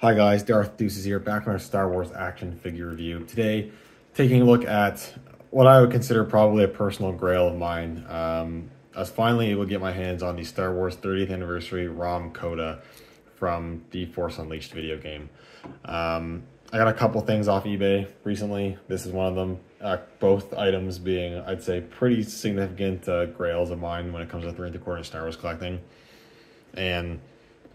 Hi guys, Darth Deuces here, back on our Star Wars action figure review. Today, taking a look at what I would consider probably a personal grail of mine. I was finally able to get my hands on the Star Wars 30th Anniversary Rahm Kota from the Force Unleashed video game. I got a couple things off eBay recently. This is one of them. Both items being, I'd say, pretty significant grails of mine when it comes to 3 3/4 Star Wars collecting. And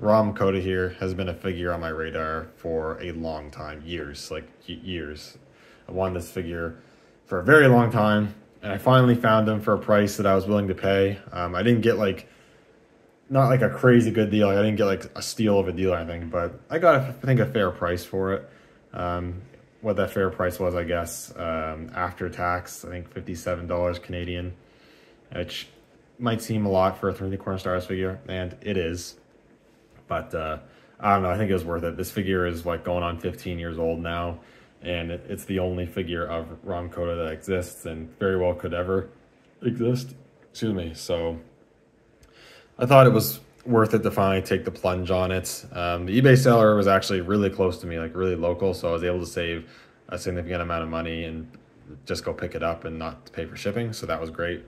Rahm Kota here has been a figure on my radar for a long time, years, like years. I wanted this figure for a very long time, and I finally found him for a price that I was willing to pay. I didn't get not like a crazy good deal. I didn't get like a steal of a deal or anything, but I got, I think, a fair price for it. What that fair price was, I guess, after tax, I think $57 Canadian, which might seem a lot for a 3 3/4 Star Wars figure, and it is. But I don't know, I think it was worth it. This figure is like going on 15 years old now, and it's the only figure of Rahm Kota that exists and very well could ever exist. Excuse me. So I thought it was worth it to finally take the plunge on it. The eBay seller was actually really close to me, like really local, so I was able to save a significant amount of money and just go pick it up and not pay for shipping, so that was great.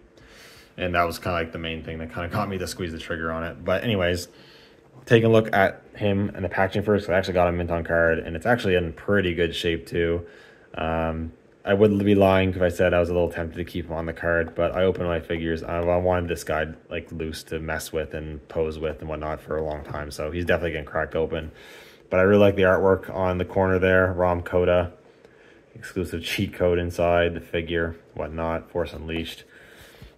And that was kind of like the main thing that kind of got me to squeeze the trigger on it. But anyways, taking a look at him and the packaging first. I actually got a mint on card, and it's actually in pretty good shape too. I wouldn't be lying if I said I was a little tempted to keep him on the card, but I opened my figures. I wanted this guy like loose to mess with and pose with and whatnot for a long time, so he's definitely getting cracked open. But I really like the artwork on the corner there. Rahm Kota, exclusive cheat code inside the figure, whatnot, Force Unleashed.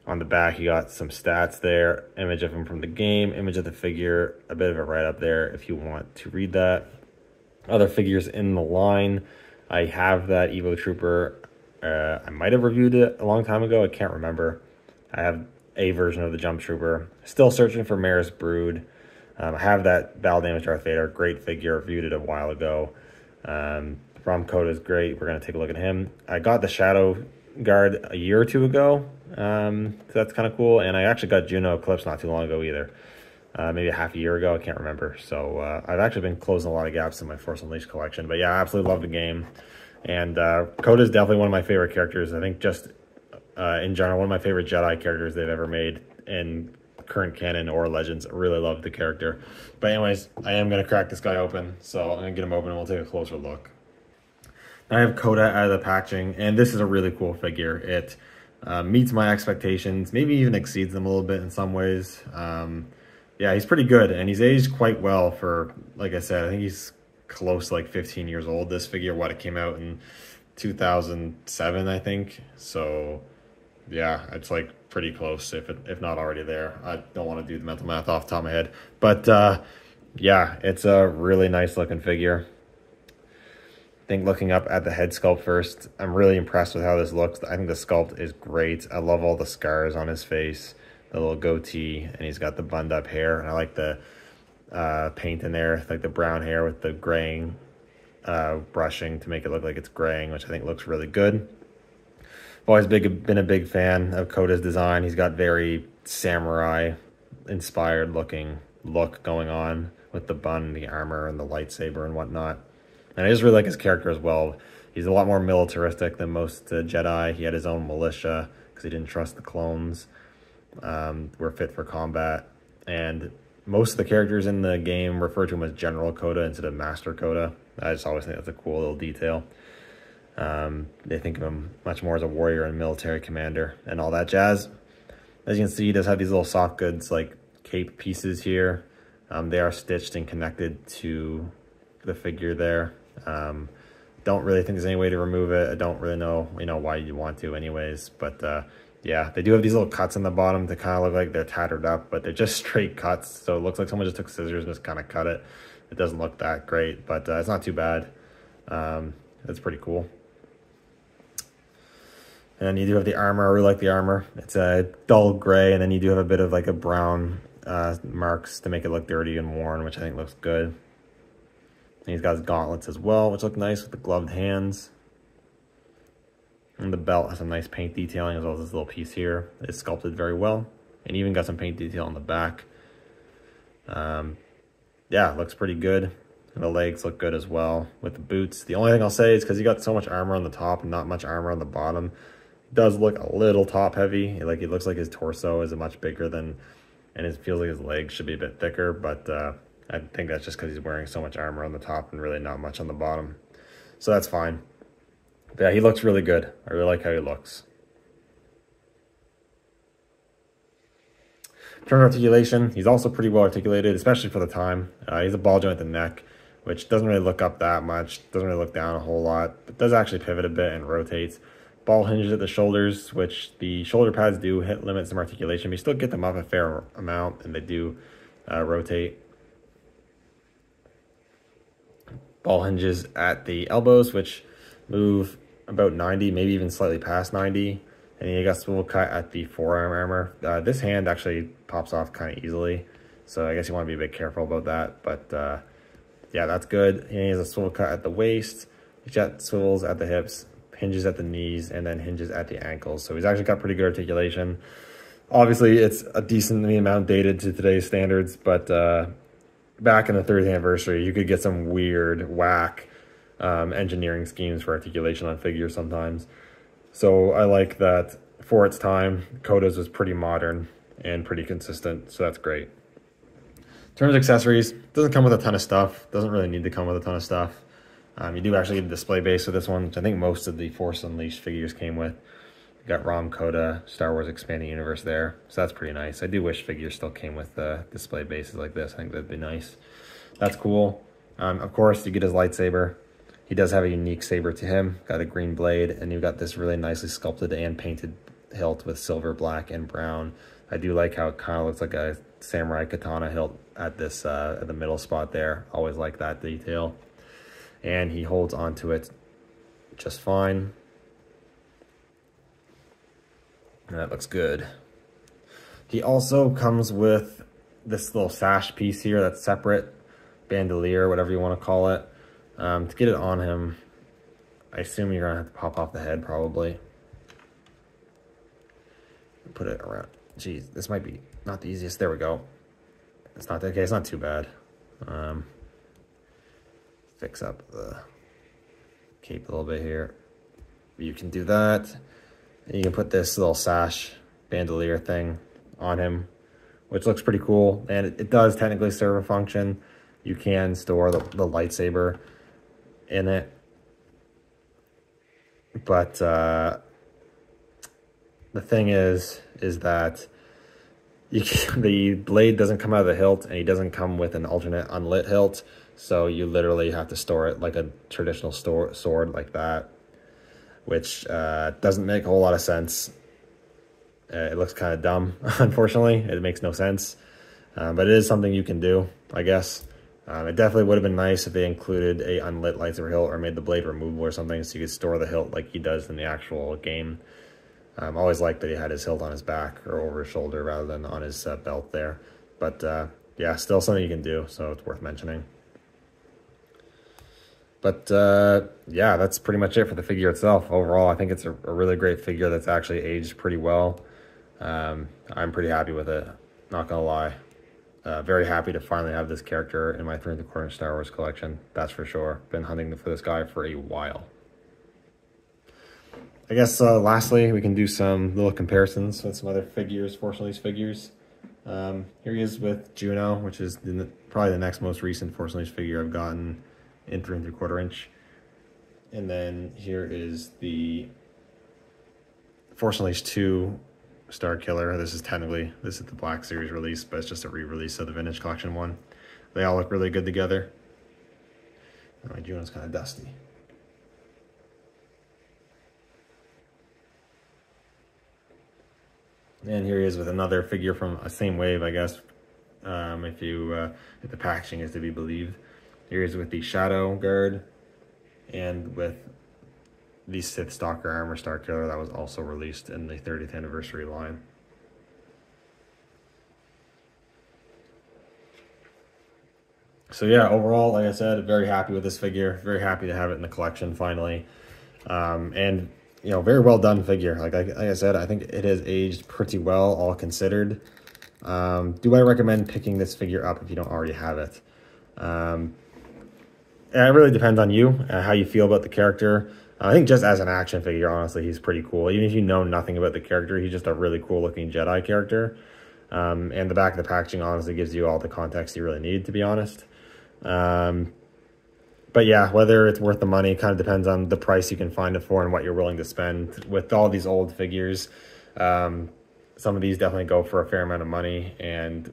On the back, you got some stats there, image of him from the game, image of the figure, a bit of a write-up there if you want to read that. Other figures in the line, I have that Evo Trooper. I might have reviewed it a long time ago, I can't remember. I have a version of the Jump Trooper. Still searching for Maris Brood. I have that Battle Damage Darth Vader, great figure, reviewed it a while ago. Rahm Kota is great, we're going to take a look at him. I got the Shadow Guard a year or two ago, so that's kind of cool. And I actually got Juno Eclipse not too long ago either, maybe a half a year ago, I can't remember. So I've actually been closing a lot of gaps in my Force Unleashed collection. But yeah, I absolutely love the game, and Kota is definitely one of my favorite characters. I think just in general, one of my favorite Jedi characters they've ever made in current canon or Legends. I really love the character. But anyways, I am going to crack this guy open, so I'm going to get him open and we'll take a closer look. I have Kota out of the packaging, and this is a really cool figure. It meets my expectations, maybe even exceeds them a little bit in some ways. Yeah, he's pretty good, and he's aged quite well for, like I said, I think he's close to like 15 years old. This figure, it came out in 2007, I think. So yeah, it's like pretty close, if not already there. I don't want to do the mental math off the top of my head. But yeah, it's a really nice looking figure. I think looking up at the head sculpt first, I'm really impressed with how this looks. I think the sculpt is great. I love all the scars on his face, the little goatee, and he's got the bunded up hair. And I like the paint in there, like the brown hair with the graying brushing to make it look like it's graying, which I think looks really good. I've always been a big fan of Kota's design. He's got very samurai inspired looking look going on with the bun, the armor, and the lightsaber and whatnot. And I just really like his character as well. He's a lot more militaristic than most Jedi. He had his own militia because he didn't trust the clones. Were fit for combat. And most of the characters in the game refer to him as General Kota instead of Master Kota. I just always think that's a cool little detail. They think of him much more as a warrior and military commander and all that jazz. As you can see, he does have these little soft goods like cape pieces here. They are stitched and connected to the figure there. Don't really think there's any way to remove it. I don't really know, why you want to anyways. But yeah, they do have these little cuts on the bottom to kind of look like they're tattered up, but they're just straight cuts. So it looks like someone just took scissors and just kind of cut it. It doesn't look that great, but it's not too bad. It's pretty cool. And then you do have the armor. I really like the armor. It's a dull gray, and then you do have a bit of like a brown marks to make it look dirty and worn, which I think looks good. And he's got his gauntlets as well, which look nice with the gloved hands. And the belt has some nice paint detailing as well as this little piece here. It's sculpted very well. And even got some paint detail on the back. Yeah, looks pretty good. and the legs look good as well with the boots. The only thing I'll say is because he got so much armor on the top and not much armor on the bottom, it does look a little top heavy. Like it looks like his torso is much bigger than, and it feels like his legs should be a bit thicker, but I think that's just because he's wearing so much armor on the top and really not much on the bottom. So that's fine. But yeah, he looks really good. I really like how he looks. In terms of articulation, he's also pretty well articulated, especially for the time. He's a ball joint at the neck, which doesn't really look up that much, doesn't really look down a whole lot, but does actually pivot a bit and rotates. Ball hinges at the shoulders, which the shoulder pads do hit limit some articulation, but you still get them up a fair amount, and they do rotate. Ball hinges at the elbows, which move about 90, maybe even slightly past 90. And you got swivel cut at the forearm armor. This hand actually pops off kind of easily, so I guess you want to be a bit careful about that. But yeah, that's good. And he has a swivel cut at the waist. He's got swivels at the hips, hinges at the knees, and then hinges at the ankles. So he's actually got pretty good articulation. Obviously, it's a decent amount dated to today's standards, but back in the 30th anniversary, you could get some weird, whack engineering schemes for articulation on figures sometimes. So I like that for its time, Kota's was pretty modern and pretty consistent, so that's great. In terms of accessories, doesn't come with a ton of stuff. Doesn't really need to come with a ton of stuff. You do actually get a display base with this one, which I think most of the Force Unleashed figures came with. You got Rahm Kota, Star Wars Expanding Universe there, so that's pretty nice. I do wish figures still came with display bases like this. I think that'd be nice. That's cool. Of course, you get his lightsaber. He does have a unique saber to him. Got a green blade, and you've got this really nicely sculpted and painted hilt with silver, black, and brown. I do like how it kind of looks like a samurai katana hilt at this at the middle spot there. Always like that detail. And he holds onto it just fine. And that looks good. He also comes with this little sash piece here that's separate, bandolier, whatever you want to call it. To get it on him, I assume you're gonna have to pop off the head probably. Put it around. Geez, this might be not the easiest. There we go. It's not okay. It's not too bad. Fix up the cape a little bit here. You can do that. And you can put this little sash bandolier thing on him, which looks pretty cool. And it does technically serve a function. You can store the lightsaber in it, but the thing is that the blade doesn't come out of the hilt, and he doesn't come with an alternate unlit hilt, so you literally have to store it like a traditional sword like that, which doesn't make a whole lot of sense. It looks kind of dumb, unfortunately. It makes no sense, but it is something you can do, I guess. It definitely would have been nice if they included a unlit lightsaber hilt or made the blade removable or something so you could store the hilt like he does in the actual game. I always liked that he had his hilt on his back or over his shoulder rather than on his belt there. But yeah, still something you can do, so it's worth mentioning. But yeah, that's pretty much it for the figure itself. Overall, I think it's a really great figure that's actually aged pretty well. I'm pretty happy with it, not gonna lie. Very happy to finally have this character in my 3 3/4 Star Wars collection, that's for sure. Been hunting for this guy for a while. I guess lastly, we can do some little comparisons with some other figures, Force Unleashed figures. Here he is with Juno, which is probably the next most recent Force Unleashed figure I've gotten in 3 3/4 inch. And then here is the Force Unleashed 2 Star Killer. This is the Black Series release, but it's just a re-release of the Vintage Collection one. They all look really good together. And my Juno's kind of dusty. And here he is with another figure from a same wave, I guess, if the packaging is to be believed. Here he is with the Shadow Guard and with the Sith Stalker Armor Star Killer that was also released in the 30th anniversary line. So yeah, overall, like I said, very happy with this figure. Very happy to have it in the collection finally. And you know, very well done figure. Like I said, I think it has aged pretty well, all considered. Do I recommend picking this figure up if you don't already have it? it really depends on you, how you feel about the character. I think just as an action figure, honestly, he's pretty cool. Even if you know nothing about the character, he's just a really cool looking Jedi character. And the back of the packaging honestly gives you all the context you really need, to be honest. But yeah, whether it's worth the money kind of depends on the price you can find it for and what you're willing to spend. With all these old figures, some of these definitely go for a fair amount of money, and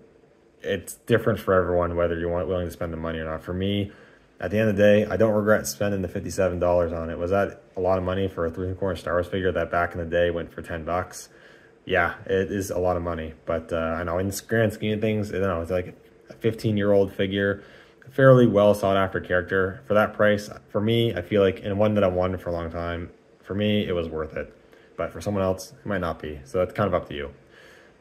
it's different for everyone whether you're willing to spend the money or not. For me, at the end of the day, I don't regret spending the $57 on it. Was that a lot of money for a 3/4 Star Wars figure that back in the day went for $10? Yeah, it is a lot of money, but I know in the grand scheme of things, I don't know, it's like a 15-year-old figure, a fairly well sought after character for that price. For me, I feel like, and one that I wanted for a long time, for me, it was worth it. But for someone else, it might not be. So that's kind of up to you.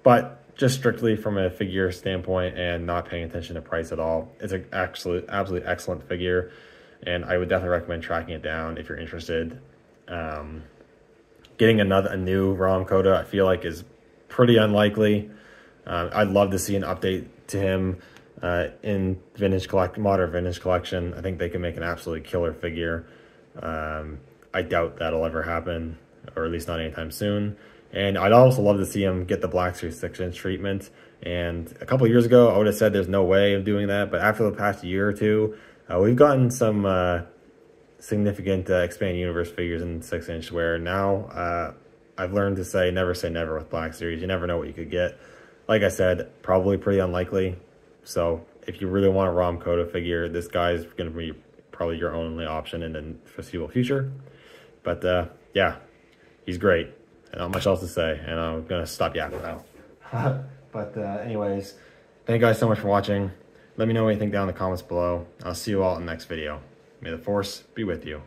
But just strictly from a figure standpoint and not paying attention to price at all, it's an absolutely excellent figure, and I would definitely recommend tracking it down if you're interested. Getting a new Rahm Kota, I feel like, is pretty unlikely. I'd love to see an update to him in modern vintage collection. I think they can make an absolutely killer figure. I doubt that'll ever happen, or at least not anytime soon. And I'd also love to see him get the Black Series 6-inch treatment. And a couple of years ago, I would have said there's no way of doing that. But after the past year or two, we've gotten some significant expanded universe figures in 6-inch, where now I've learned to say never with Black Series. You never know what you could get. Like I said, probably pretty unlikely. So if you really want a Rahm Kota figure, this guy's going to be probably your only option in the foreseeable future. But yeah, he's great. Not much else to say, and I'm going to stop yapping now. But anyways, thank you guys so much for watching. Let me know what you think down in the comments below. I'll see you all in the next video. May the Force be with you.